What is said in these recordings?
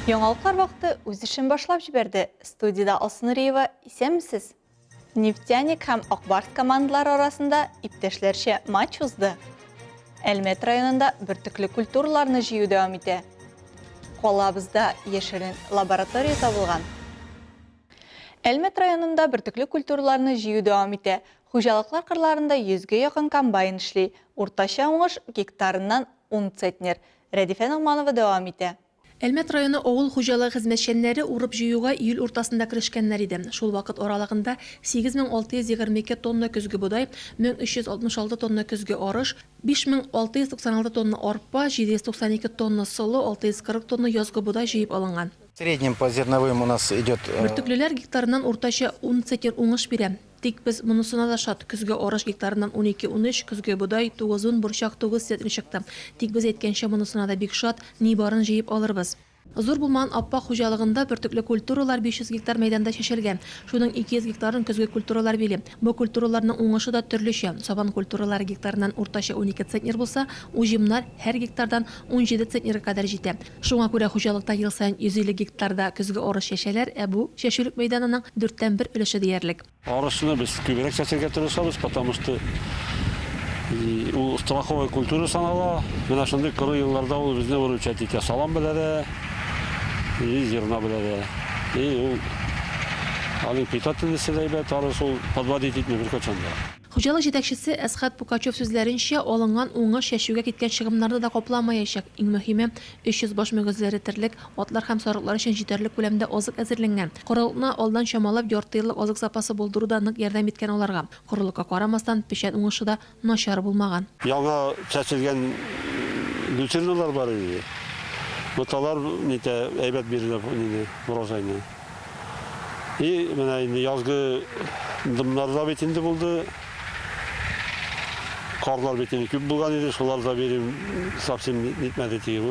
Яңалыклар вакыты үз эшен башлап җибәрде. Студияда Алсу Нуриева, исәнмесез? Нефтяник һәм Акбарс командалары арасында иптәшләрчә матч узды. Әлмәт районында бөртекле культураларны җыю дәвам итә. Калабызда яшерен лаборатория табылган. Әлмәт районында бөртекле культураларны җыю дәвам итә. Хуҗалыклар кырларында 100-гә якын комбайн эшли. Уртача уңыш гектарыннан 10 центнер. Рәдифә Ногманова дәвам итә. Әлмәт районы авыл хуҗалыгы хезмәтчәннәре урып җыюга июль уртасында керешкәннәр иде. Шул вакыт аралыгында 8622 тонна көзге будай, 1366 тонна көзге арыш, 5696 тонна арпа, 792 тонна солы, 640 тонна язгы будай җыеп алынган. В среднем по зерновым у нас идет... Бөртеклеләр гектарыннан уртача 10 центнер уңыш бирә. Тик без монысына да шат. Көзге арыш гектарыннан 12-13, көзге будай 9 бурчак 9 центнер чыкты. Тик без әйткәнчә монысына да бик шат, ни барын җыеп алырбыз. Зур булмаган аппак хуҗалыгында бөртекле культуралар 500 гектар мәйданда чәчелгән. Шуның 200 гектарын көзге культуралар били. Бу культураларның уңышы да төрлечә. Сабан культуралары гектарыннан уртача 12 центнер булса, уҗымнар һәр гектардан 17 центнерга кадәр җитә. Шуңа күрә хуҗалыкта ел саен 150 гектарда көзге арыш чәчәләр, бу чәчүлек мәйданының 4/1 өлеше диярлек. Арышны без күбрәк чәчәргә тырышабыз, потому что ул страховая культура санала. Менә шундый кыры елларда ул безне выручать итә. Салам беләдә, зерна беләдә. Ул алып питательность әйбәт, арыш ул подводить итмәй беркайчанда. Хуҗалык җитәкчесе Әсхат Пукачев сүзләренчә, алынган уңыш чәчүгә киткән чыгымнарны да капламаячак. Иң мөһиме, 300 баш мөгезләре терлек, атлар һәм сарыклар өчен җитәрлек күләмдә азык әзерләнгән. Корылыкны алдан чамалап ярты еллык азык запасы булдыру да нык ярдәм иткән аларга. Корылыкка карамастан, печән уңышы да начар булмаган. Яңа чәчелгән люцерналар бар иде. Буталар нитә әйбәт бирелә урожайны. И менә инде язгы дымнар да бит инде булды. Карлар бит инде күп булган иде, шулар да берим совсем нитмәде тиге.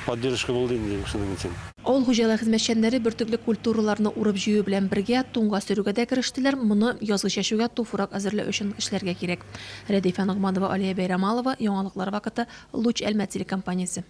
Поддержка булды инде шуның өчен. Авыл хуҗалыгы хезмәтчәннәре бөртекле культураларны урып җыю белән бергә туңга сөрүгә дә керештеләр. Моны язгы чәчүгә туфрак әзерләү өчен эшләргә кирәк. Рәдифә Ногманова, Алия Бәйрәмалова, Яңалыклар вакыты, Луч Әлмәт телекомпаниясе.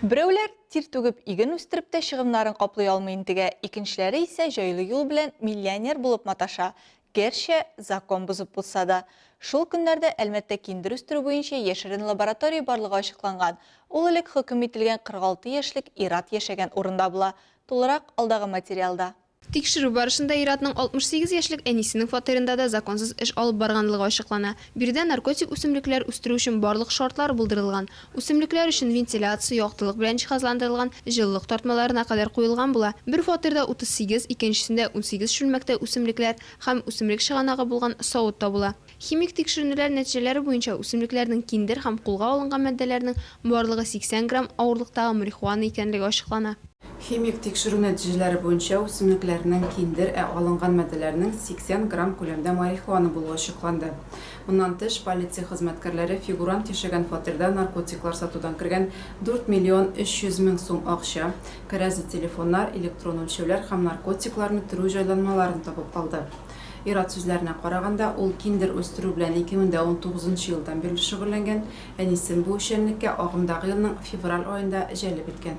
Берәүләр тир түгеп иген үстереп тә чыгымнарын каплый алмый интегә, икенчеләре исә җайлы юл белән миллионер булып маташа. Гәрчә закон бузып булса да. Шул көннәрдә Әлмәттә киндер үстерү буенча яшерен лаборатория барлыгы ачыкланган. Ул элек хөкем ителгән 46 яшьлек Ират яшәгән урында була. Тулырак алдагы материалда. Тикшерү барышында Иратның 68 яшьлек әнисенең фатирында да законсыз эш алып барганлыгы ачыклана. Бирдә наркотик үсемлекләр үстерү өчен барлык шартлар булдырылган. Үсемлекләр өчен вентиляция, яктылык белән җиһазландырылган, җылылык тартмаларына кадәр куелган була. Бер фатирда 38, икенчесендә 18 шүлмәктә үсемлекләр һәм үсемлек чыганагы булган савыт табыла. Химик тикшерүләр нәтиҗәләре буенча үсемлекләрнең киндер һәм кулга алынган матдәләрнең барлыгы 80 грамм авырлыктагы марихуана икәнлеге ачыклана. Химик тикшерү нәтиҗәләре буенча үсемлекләрнең киндер алынган матдәләрнең 80 грамм күләмдә марихуана булуы ачыкланды. Моннан тыш полиция хезмәткәрләре фигурант яшәгән фатирда наркотиклар сатудан кергән 4 миллион 300 мең сум акча, кәрәзле телефоннар, электрон үлчәүләр һәм наркотикларны төрү җайланмаларын табып алды. Ират сүзләренә караганда, ул киндер үстерү белән 2019 елдан бирле шөгыльләнгән, әнисен бу эшчәнлеккә агымдагы елның февраль аенда җәлеп иткән.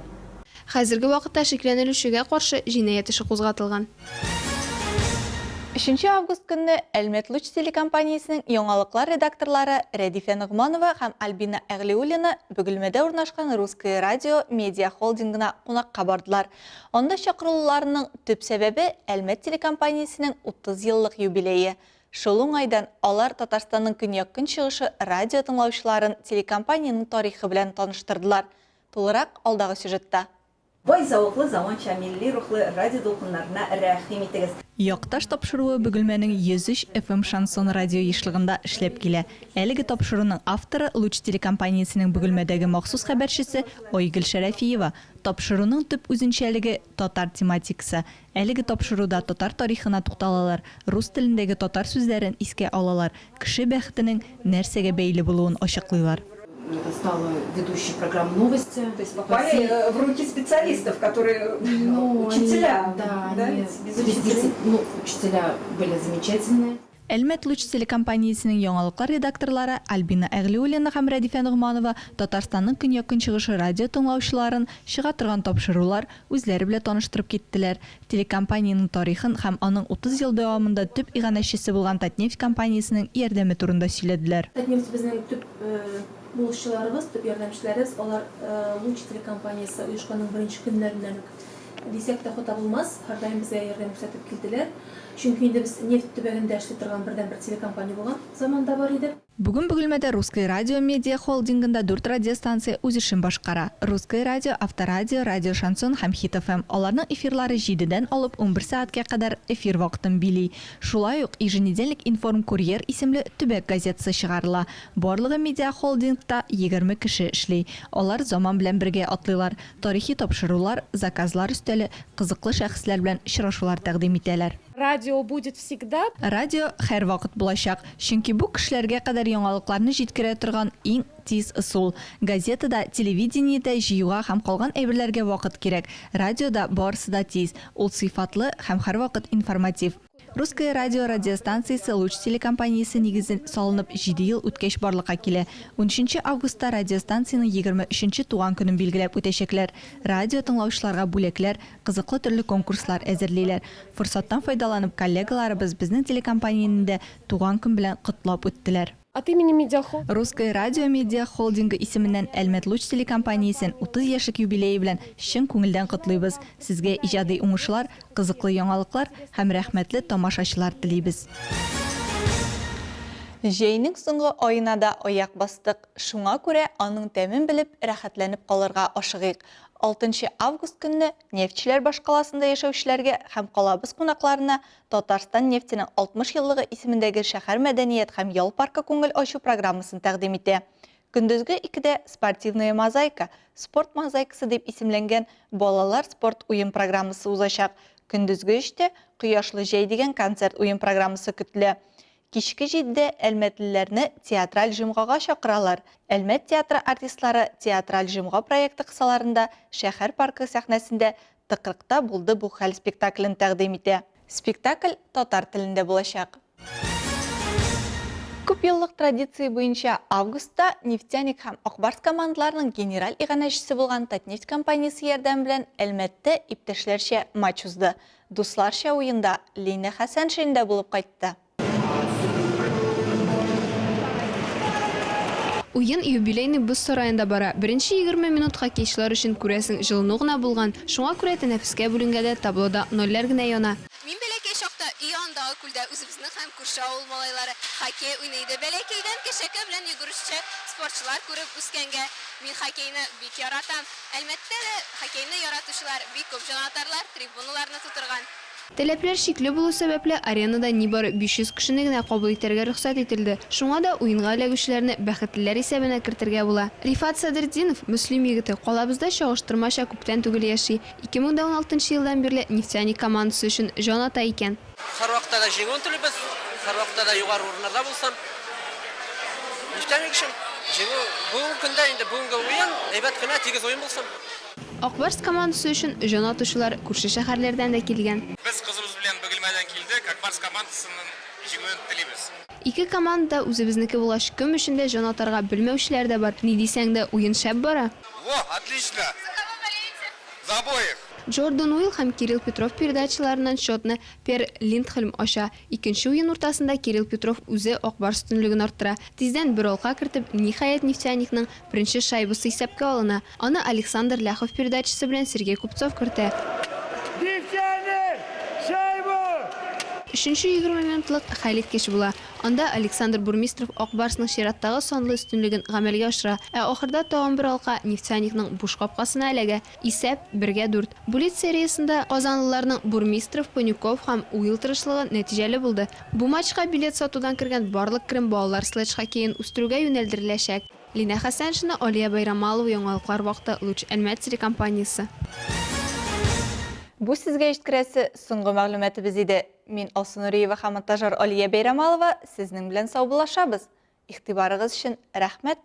Хәзерге вакытта шикләнелүчегә каршы җинаять эше кузгатылган. 3 август көнне Әлмәт Луч телекомпаниясенең яңалыклар редакторлары Рәдифә Ногманова һәм Альбина Әглиуллина Бөгелмәдә урнашкан Русское радио медиа холдингына кунакка бардылар. Анда чакырылуларның төп сәбәбе Әлмәт телекомпаниясенең 30 еллык юбилее. Шул уңайдан алар Татарстанның көньяк-көнчыгышы радио тыңлаучыларын телекомпанияның тарихы белән таныштырдылар. Тулырак алдагы сюжетта. Бай зауыклы заманча милли рухлы радио дулкыннарына рәхим итегез. Якташ тапшыруы Бөгелмәнең 103 FM шансон радио ешлыгында эшләп килә. Әлеге тапшыруның авторы Луч телекомпаниясенең Бөгелмәдәге махсус хәбәрчесе Ойгөл Шәрәфиева. Тапшыруның төп үзенчәлеге татар тематикасы. Әлеге тапшыруда татар тарихына тукталалар, рус телендәге татар сүзләрен искә алалар, кеше бәхетенең нәрсәгә бәйле булуын ачыклыйлар. Стала ведущей программы «Новости». То есть попали в руки специалистов, которые учителя. Учителя были замечательные. Әлмәт Луч телекомпаниясының яңалыклар редакторлары Альбина Әглиуллина һәм Рәдифә Нугманова Татарстанның көньяк-көнчыгышы радио тыңлаучыларын чыга торган тапшырулар үзләре белән таныштырып киттеләр. Телекомпанияның тарихын һәм аның 30 ел дәвамында төп иганәчесе булган Татнефть компаниясының ярдәме турында сөйләделәр. Татнефть безнең төп булышчыларыбыз, төп ярдәмчеләребез, алар Луч телекомпаниясе оешканның беренче көннәреннән дисәк тә хата булмас, һәрдаим безгә ярдәм күрсәтеп килделәр. Чөнки инде без нефть төбәгендә эшли торган бердән-бер телекомпания булган заманда бар иде. Бүген Бөгелмәдә Русское радио медиа холдингында 4 радиостанция үз эшен башкара. Русское радио, Авторадио, Радио Шансон һәм Хит ФМ. Аларның эфирлары 7-дән алып 11 сәгатькә кадәр эфир вакытын били. Шулай ук еженедельник Информ Курьер исемле төбәк газетасы чыгарыла. Барлыгы медиа холдингта 20 кеше эшли. Алар заман белән бергә атлыйлар. Тарихи тапшырулар, заказлар өстәле, кызыклы шәхесләр белән очрашулар тәкъдим итәләр. Радио будет всегда. Радио һәр вакыт булачак, чөнки бу кешеләргә кадәр яңалыкларны җиткерә торган иң тиз ысул. Газетада, телевидениедә җыюга һәм калган әйберләргә вакыт кирәк. Радиода барысы да тиз, ул сыйфатлы һәм һәр вакыт информатив. Русское радио радиостанциясе Луч телекомпаниясе нигезен салынып 7 ел үткәч барлыкка килә. 13 августта радиостанцияның 23 туган көнен билгеләп үтәчәкләр. Радио тыңлаучыларга бүләкләр, кызыклы төрле конкурслар әзерлиләр. Форсаттан файдаланып коллегаларыбыз безнең телекомпанияны да туган көн белән котлап үттеләр. От имени Медиахол. Русское радио медиа холдингы исеменнән Әлмәт Луч телекомпаниясен 30 яшьлек юбилее белән чын күңелдән котлыйбыз. Сезгә иҗади уңышлар, кызыклы яңалыклар һәм рәхмәтле тамашачылар телибез. Җәйнең соңгы аена да аяк бастык. Шуңа күрә аның тәмен белеп рәхәтләнеп калырга ашыгыйк. 6 август көнне нефтчеләр башкаласында яшәүчеләргә һәм калабыз кунакларына Татарстан нефтенең 60 еллыгы исемендәге шәһәр мәдәният һәм ял паркы күңел ачу программасын тәкъдим итә. Көндезге 2дә спортивная мозаика, спорт мозаикасы дип исемләнгән балалар спорт уен программасы узачак. Көндезге 3дә Кояшлы җәй дигән концерт уен программасы көтелә. Кичке 7дә әлмәтлеләрне театраль җомгага чакыралар. Әлмәт театры артистлары театраль җомга проекты кысаларында шәһәр паркы сәхнәсендә тыкрыкта булды бу хәл спектаклен тәкъдим итә. Спектакль татар телендә булачак. Күп еллык традиция буенча августта нефтяник һәм Акбарс командаларының генераль иганәчесе булган Татнефть компаниясе ярдәм белән Әлмәттә иптәшләрчә матч узды. Дусларча уенда Лина Хәсән шәһәрендә булып кайтты. Уен юбилейный быз сараенда бара. Беренче 20 минут хоккейчылар өчен күрәсең җылыну гына булган. Шуңа күрә тәнәфескә бүленгәндә таблода 0 генә яна. Мин бәләкәй чакта Ияндагы күлдә үзебезнең һәм күрше авыл малайлары хоккей уйный. Бәләкәйдән кешәкә белән йөгерешче спортчылар күреп үскәнгә мин хоккейны бик яратам. Әлбәттә дә хоккейны яратучылар бик күп җанатарлар трибуналарны тутырган. Таләпләр шикле булу сәбәпле аренада нибары 500 кешене генә кабул итәргә рөхсәт ителде. Шуңа да уенга эләгүчеләрне бәхетлеләр исәбенә кертергә була. Рифат Садырдинов, Мөслим егете, калабызда чагыштырмача күптән түгел яши. 2016 елдан бирле нефтяник командасы өчен җан ата икән. Һәрвакытта да җиңү телибез, һәрвакытта да югары урыннарда булсын. Нефтяник өчен җиңү бүгенге көндә инде бүгенге уен әйбәт кенә тигез уен булсын. Акбарс командасы өчен җан атучылар күрше шәһәрләрдән дә килгән. Без кызыбыз белән Бөгелмәдән килдек, Акбарс командасының җиңүен телибез. Ике команда үзебезнеке булгач, кем өчен дә җан атарга белмәүчеләр дә бар. Ни дисәң дә уен шәп бара. Во, отлично. За обоих. Джордан Уилл һәм Кирилл Петров передачаларынан счетны Пер Линдхельм аша. Икенче уен уртасында Кирилл Петров үзе Акбарс өстенлеген арттыра. Тиздән бер алка кертеп, ниһаять нефтяникның беренче шайбасы исәпкә алына. Аны Александр Ляхов передачасы белән Сергей Купцов кертә. Нефтяник! Шайба! 3-20 минутлык хәлит кеш була. Анда Александр Бурмистров Акбарсның чираттагы санлы өстенлеген гамәлгә ашыра. Ә ахырда тагын бер алка нефтяникның буш капкасына эләгә. Исәп 1-4. Булит сериясендә казанлыларның Бурмистров, Панюков һәм Уилл тырышлыгы нәтиҗәле булды. Бу матчка билет сатудан кергән барлык крем балалар слэдж хоккейын үстерүгә юнәлдереләчәк. Лина Хәсәншина, Алия Байрамалова, яңалыклар вакыты, Луч Әлмәт телекомпаниясе. Бу сезгә җиткерәсе соңгы мәгълүматыбыз иде. Мин Алсу Нуриева һәм монтажер Алия Байрамалова сезнең белән саубуллашабыз. Игътибарыгыз өчен рәхмәт.